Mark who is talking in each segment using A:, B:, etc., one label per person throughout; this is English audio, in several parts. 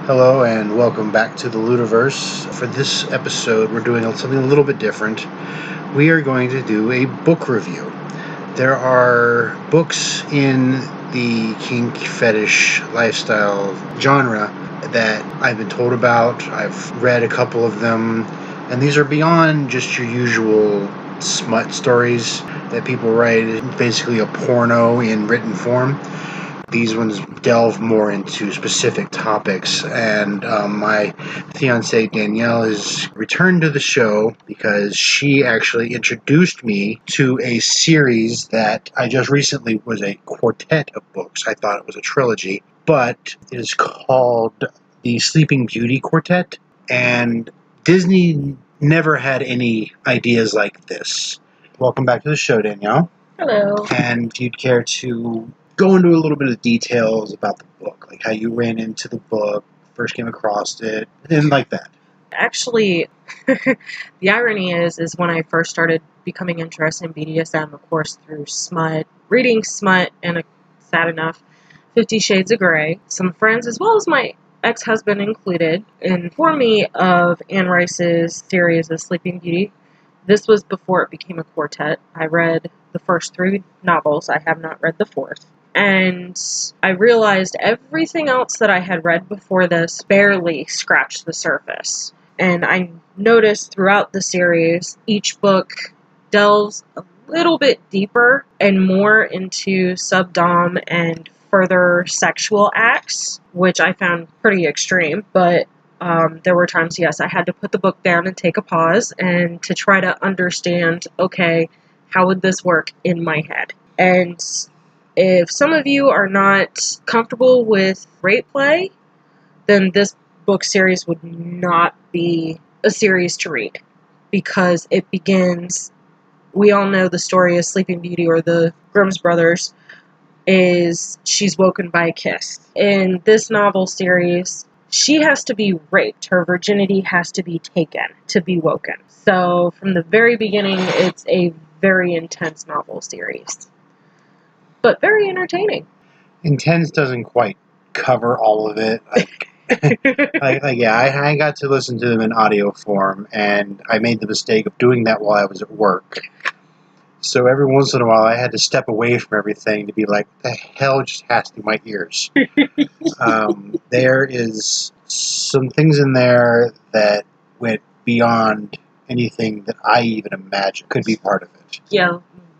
A: Hello and welcome back to the Ludiverse. For this episode, we're doing something a little bit different. We are going to do a book review. There are books in the kink, fetish, lifestyle genre that I've been told about. I've read a couple of them, and these are beyond just your usual smut stories that people write. It's basically a porno in written form. These ones delve more into specific topics, and my fiancée Danielle has returned to the show because she actually introduced me to a series that I just recently was a quartet of books. I thought it was a trilogy, but it is called the Sleeping Beauty Quartet, and Disney never had any ideas like this. Welcome back to the show, Danielle.
B: Hello.
A: And if you'd care to go into a little bit of details about the book, like how you ran into the book, first came across it, and like that.
B: Actually, the irony is when I first started becoming interested in BDSM, of course, through smut, reading smut, and sad enough, 50 Shades of Grey, some friends, as well as my ex-husband included, informed me of Anne Rice's series of Sleeping Beauty. This was before it became a quartet. I read the first 3 novels. I have not read the 4th. And I realized everything else that I had read before this barely scratched the surface. And I noticed throughout the series, each book delves a little bit deeper and more into subdom and further sexual acts, which I found pretty extreme. But there were times, yes, I had to put the book down and take a pause and to try to understand, okay, how would this work in my head? And if some of you are not comfortable with rape play, then this book series would not be a series to read, because it begins, we all know the story of Sleeping Beauty, or the Grimm's brothers, is she's woken by a kiss. In this novel series, she has to be raped. Her virginity has to be taken to be woken. So from the very beginning, it's a very intense novel series, but very entertaining.
A: Intense doesn't quite cover all of it. I got to listen to them in audio form, and I made the mistake of doing that while I was at work. So every once in a while, I had to step away from everything to be like, the hell just passed through my ears. There is some things in there that went beyond anything that I even imagined could be part of it.
B: Yeah,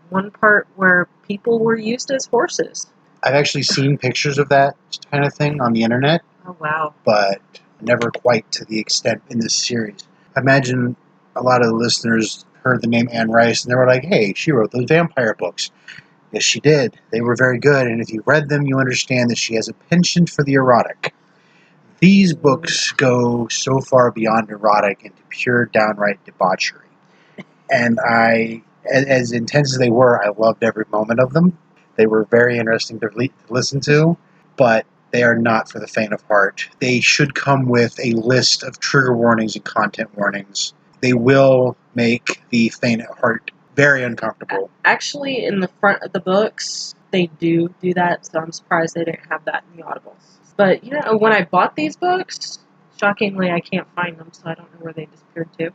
B: one part where people were used as horses.
A: I've actually seen pictures of that kind of thing on the internet.
B: Oh, wow.
A: But never quite to the extent in this series. I imagine a lot of the listeners heard the name Anne Rice, and they were like, hey, she wrote those vampire books. Yes, she did. They were very good, and if you read them, you understand that she has a penchant for the erotic. These books go so far beyond erotic into pure, downright debauchery. And as intense as they were, I loved every moment of them. They were very interesting to listen to, but they are not for the faint of heart. They should come with a list of trigger warnings and content warnings. They will make the faint at heart very uncomfortable.
B: Actually, in the front of the books, they do that, so I'm surprised they didn't have that in the Audibles. But, when I bought these books, shockingly, I can't find them, so I don't know where they disappeared to.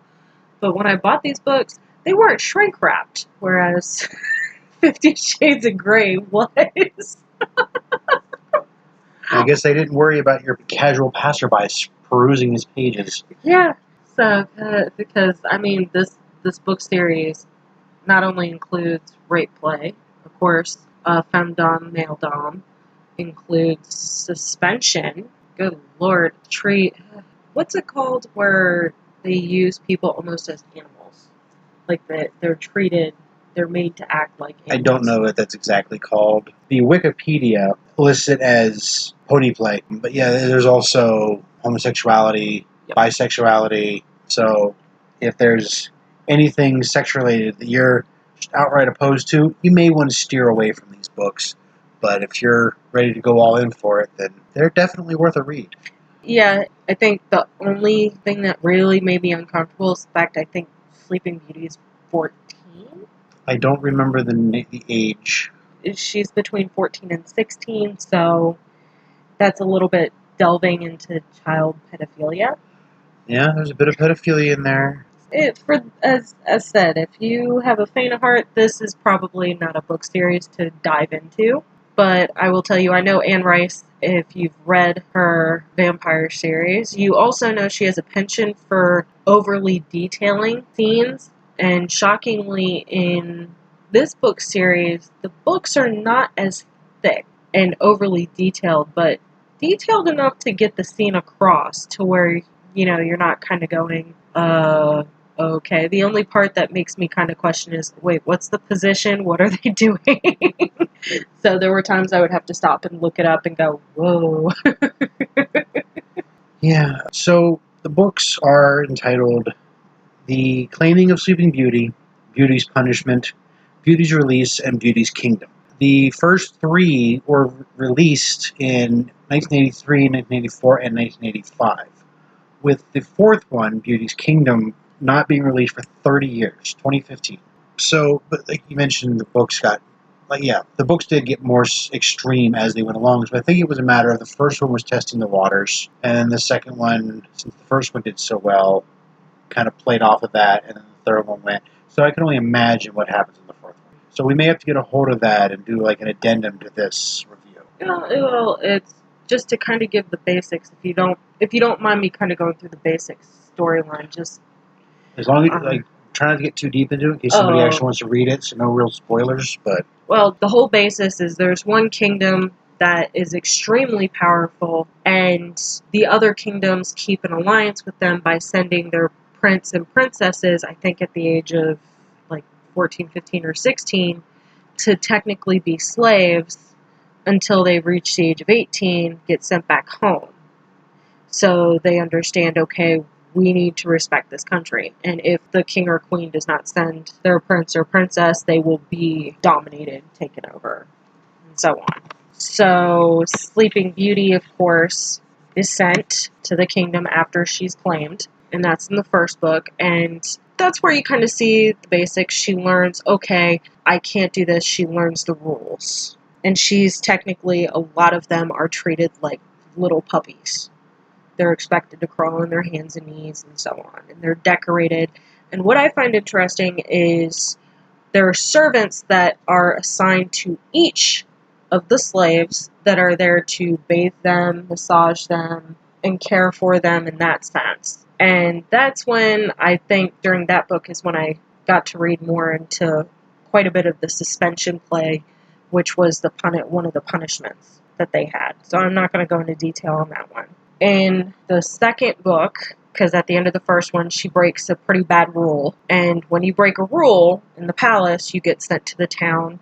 B: But when I bought these books, they weren't shrink-wrapped, whereas 50 Shades of Grey was.
A: I guess they didn't worry about your casual passerby perusing his pages.
B: Yeah, so, because, this book series not only includes rape play, of course, femdom, male dom, includes suspension. Good Lord, what's it called where they use people almost as animals? Like they're made to act like animals.
A: I don't know what that's exactly called. The Wikipedia lists it as pony play, but yeah, there's also homosexuality, bisexuality. So if there's anything sex-related that you're outright opposed to, you may want to steer away from these books. But if you're ready to go all in for it, then they're definitely worth a read.
B: Yeah, I think the only thing that really made me uncomfortable is the fact I think Sleeping Beauty is 14.
A: I don't remember the age.
B: She's between 14 and 16, so that's a little bit delving into child pedophilia.
A: Yeah, there's a bit of pedophilia in there.
B: As said, if you have a faint of heart, this is probably not a book series to dive into. But I will tell you, I know Anne Rice, if you've read her vampire series. You also know she has a penchant for overly detailing scenes. And shockingly, in this book series, the books are not as thick and overly detailed, but detailed enough to get the scene across to where, you're not kind of going, okay. The only part that makes me kind of question is, wait, what's the position? What are they doing? So there were times I would have to stop and look it up and go, whoa.
A: Yeah, so the books are entitled The Claiming of Sleeping Beauty, Beauty's Punishment, Beauty's Release, and Beauty's Kingdom. The first three were released in 1983, 1984, and 1985, with the fourth one, Beauty's Kingdom, not being released for 30 years, 2015. So, but like you mentioned, the books did get more extreme as they went along. So I think it was a matter of the first one was testing the waters, and the second one, since the first one did so well, kind of played off of that, and then the third one went. So I can only imagine what happens in the fourth one. So we may have to get a hold of that and do like an addendum to this review.
B: Well, it's just to kind of give the basics. If you don't mind me kind of going through the basic storyline, just
A: as long as try not to get too deep into it in case somebody actually wants to read it, so no real spoilers. But
B: well, the whole basis is there's one kingdom that is extremely powerful, and the other kingdoms keep an alliance with them by sending their prince and princesses, I think at the age of like 14, 15, or 16, to technically be slaves until they reach the age of 18, get sent back home. So they understand, okay, we need to respect this country. And if the king or queen does not send their prince or princess, they will be dominated, taken over, and so on. So Sleeping Beauty, of course, is sent to the kingdom after she's claimed, and that's in the first book. And that's where you kind of see the basics. She learns, okay, I can't do this. She learns the rules. And she's technically, a lot of them are treated like little puppies. They're expected to crawl on their hands and knees and so on. And they're decorated. And what I find interesting is there are servants that are assigned to each of the slaves that are there to bathe them, massage them, and care for them in that sense. And that's when I think during that book is when I got to read more into quite a bit of the suspension play, which was one of the punishments that they had. So I'm not going to go into detail on that one. In the second book, because at the end of the first one, she breaks a pretty bad rule. And when you break a rule in the palace, you get sent to the town.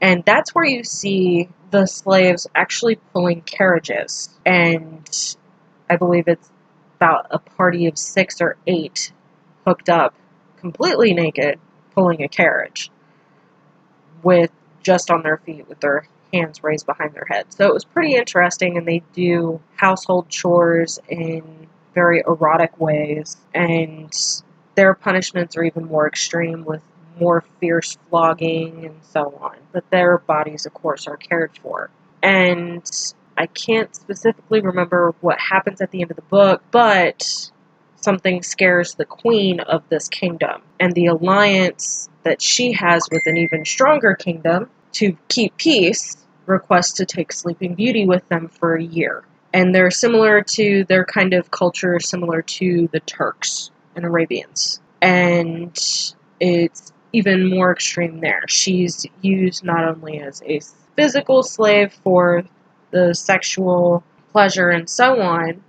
B: And that's where you see the slaves actually pulling carriages. And I believe it's about a party of 6 or 8 hooked up, completely naked, pulling a carriage with just on their feet with their hands raised behind their head. So it was pretty interesting, and they do household chores in very erotic ways, and their punishments are even more extreme with more fierce flogging and so on. But their bodies, of course, are cared for. And I can't specifically remember what happens at the end of the book, but something scares the queen of this kingdom. And the alliance that she has with an even stronger kingdom to keep peace requests to take Sleeping Beauty with them for a year. And they're similar to, their kind of culture is similar to the Turks and Arabians. And it's even more extreme there. She's used not only as a physical slave for the sexual pleasure and so on,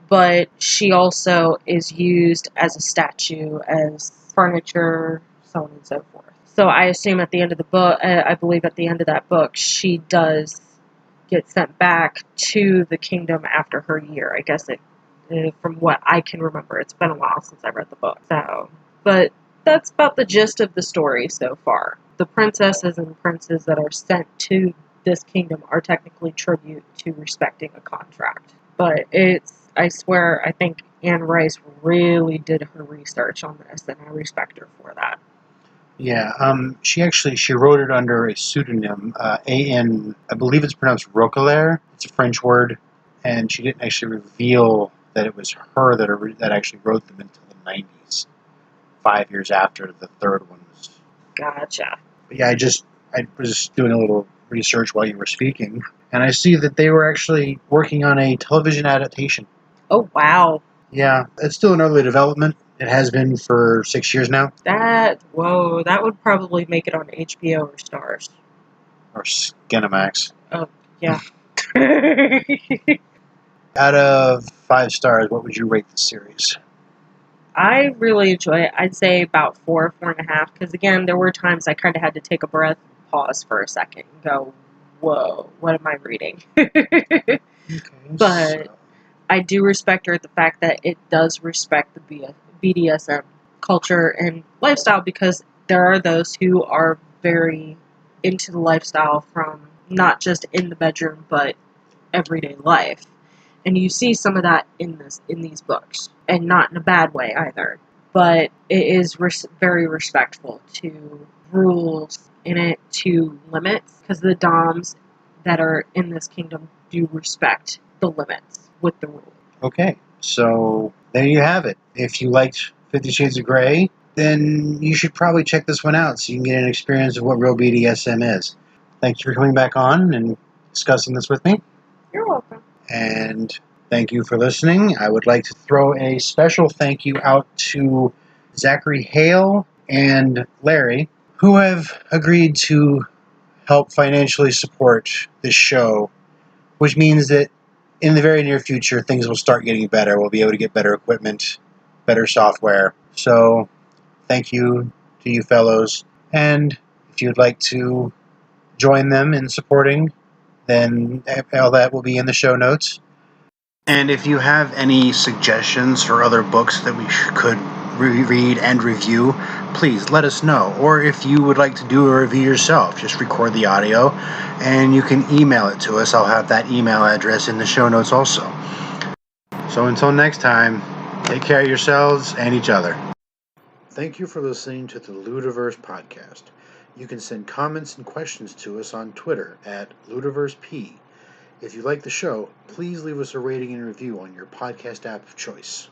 B: but she also is used as a statue, as furniture, so on and so forth. So I assume at the end of the book, I believe at the end of that book, she does get sent back to the kingdom after her year. I guess from what I can remember, it's been a while since I read the book. So, but that's about the gist of the story so far. The princesses and princes that are sent to this kingdom are technically tribute to respecting a contract. But I swear, I think Anne Rice really did her research on this, and I respect her for that.
A: Yeah, she wrote it under a pseudonym, I believe it's pronounced Roquelaire. It's a French word, and she didn't actually reveal that it was her that actually wrote them until the 90s, 5 years after the third one was.
B: Gotcha.
A: But yeah, I was doing a little research while you were speaking, and I see that they were actually working on a television adaptation.
B: Oh, wow.
A: Yeah, it's still in early development. It has been for 6 years now.
B: That would probably make it on HBO or Stars.
A: Or Skinamax.
B: Oh, yeah.
A: Out of 5 stars, what would you rate the series?
B: I really enjoy it. I'd say about 4.5, because again, there were times I kind of had to take a breath, pause for a second, and go, whoa, what am I reading?
A: Okay,
B: But I do respect her at the fact that it does respect the BDSM culture and lifestyle, because there are those who are very into the lifestyle from not just in the bedroom, but everyday life. And you see some of that in these books, and not in a bad way either. But it is very respectful to rules in it, to limits, because the doms that are in this kingdom do respect the limits with the rules.
A: Okay, so there you have it. If you liked 50 Shades of Grey, then you should probably check this one out so you can get an experience of what real BDSM is. Thank you for coming back on and discussing this with me.
B: You're welcome.
A: And thank you for listening. I would like to throw a special thank you out to Zachary Hale and Larry, who have agreed to help financially support this show, which means that in the very near future, things will start getting better. We'll be able to get better equipment, better software. So thank you to you fellows. And if you'd like to join them in supporting, then all that will be in the show notes. And if you have any suggestions for other books that we could read and review, please let us know. Or if you would like to do a review yourself, just record the audio and you can email it to us. I'll have that email address in the show notes also. So until next time, take care of yourselves and each other. Thank you for listening to the LewdiversePodcast. You can send comments and questions to us on Twitter at LewdiverseP. If you like the show, please leave us a rating and review on your podcast app of choice.